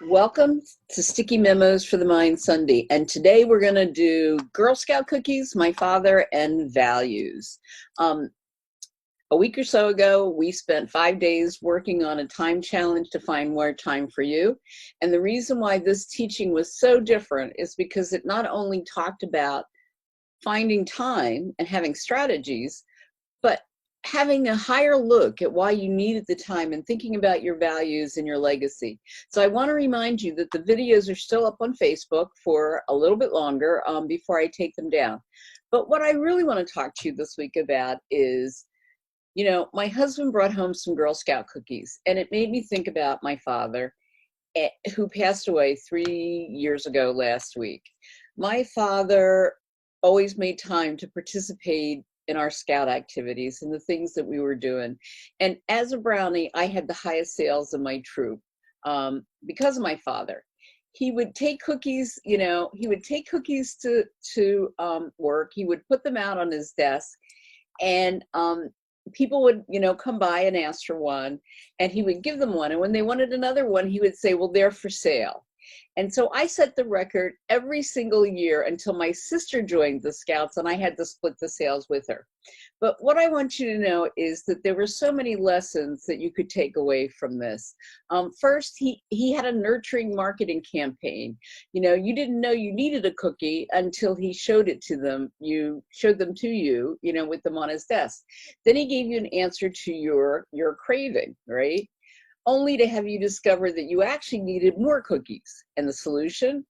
Welcome to Sticky Memos for the Mind Sunday. And today we're going to do Girl Scout cookies, my father, and values. A week or so ago, we spent 5 days working on a time challenge to find more time for you. And the reason why this teaching was so different is because it not only talked about finding time and having strategies, but having a higher look at why you needed the time and thinking about your values and your legacy. So I want to remind you that the videos are still up on Facebook for a little bit longer before I take them down. But what I really want to talk to you this week about is, you know, my husband brought home some Girl Scout cookies, and it made me think about my father, who passed away 3 years ago last week. My father always made time to participate in our scout activities and the things that we were doing. And as a brownie, I had the highest sales in my troop because of my father. He would take cookies, to work. He would put them out on his desk, and people would, come by and ask for one, and he would give them one. And when they wanted another one, he would say, well, they're for sale. And so I set the record every single year until my sister joined the Scouts, and I had to split the sales with her. But what I want you to know is that there were so many lessons that you could take away from this. First, he had a nurturing marketing campaign. You didn't know you needed a cookie until he showed it to them. You showed them to you, with them on his desk. Then he gave you an answer to your craving, right? Only to have you discover that you actually needed more cookies. And the solution?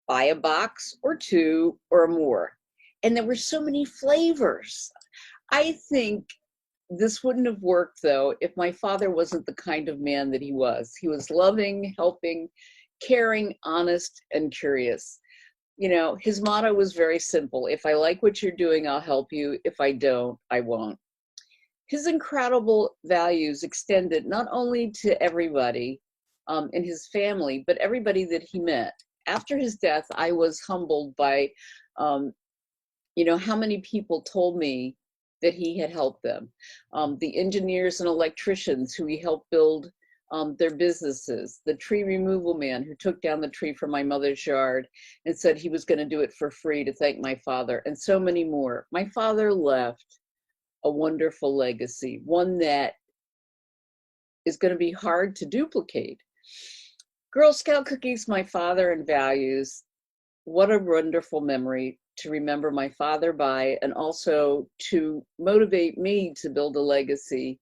Buy a box or two or more. And there were so many flavors. I think this wouldn't have worked, though, if my father wasn't the kind of man that he was. He was loving, helping, caring, honest, and curious. His motto was very simple. If I like what you're doing, I'll help you. If I don't, I won't. His incredible values extended not only to everybody in his family, but everybody that he met. After his death, I was humbled by, how many people told me that he had helped them. The engineers and electricians who he helped build their businesses, the tree removal man who took down the tree from my mother's yard and said he was going to do it for free to thank my father, and so many more. My father left a wonderful legacy, one that is going to be hard to duplicate. Girl Scout cookies, my father, and values. What a wonderful memory to remember my father by, and also to motivate me to build a legacy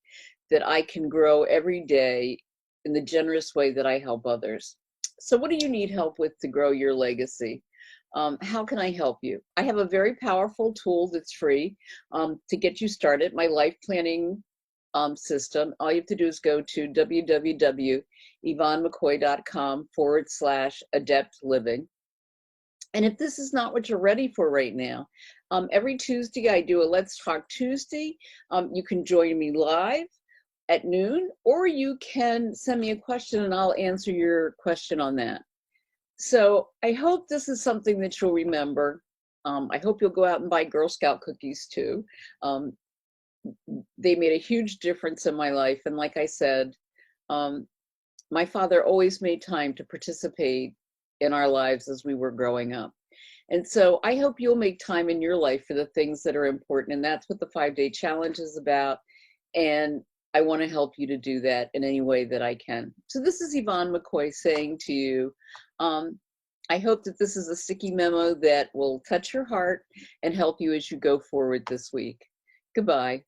that I can grow every day in the generous way that I help others. So what do you need help with to grow your legacy? How can I help you? I have a very powerful tool that's free to get you started, my life planning system. All you have to do is go to www.yvonnemccoy.com/adept living. And if this is not what you're ready for right now, every Tuesday I do a Let's Talk Tuesday. You can join me live at noon, or you can send me a question and I'll answer your question on that. So I hope this is something that you'll remember. I hope you'll go out and buy Girl Scout cookies too. They made a huge difference in my life. And like I said, my father always made time to participate in our lives as we were growing up. And so I hope you'll make time in your life for the things that are important. And that's what the 5-day challenge is about. And I want to help you to do that in any way that I can. So this is Yvonne McCoy saying to you, I hope that this is a sticky memo that will touch your heart and help you as you go forward this week. Goodbye.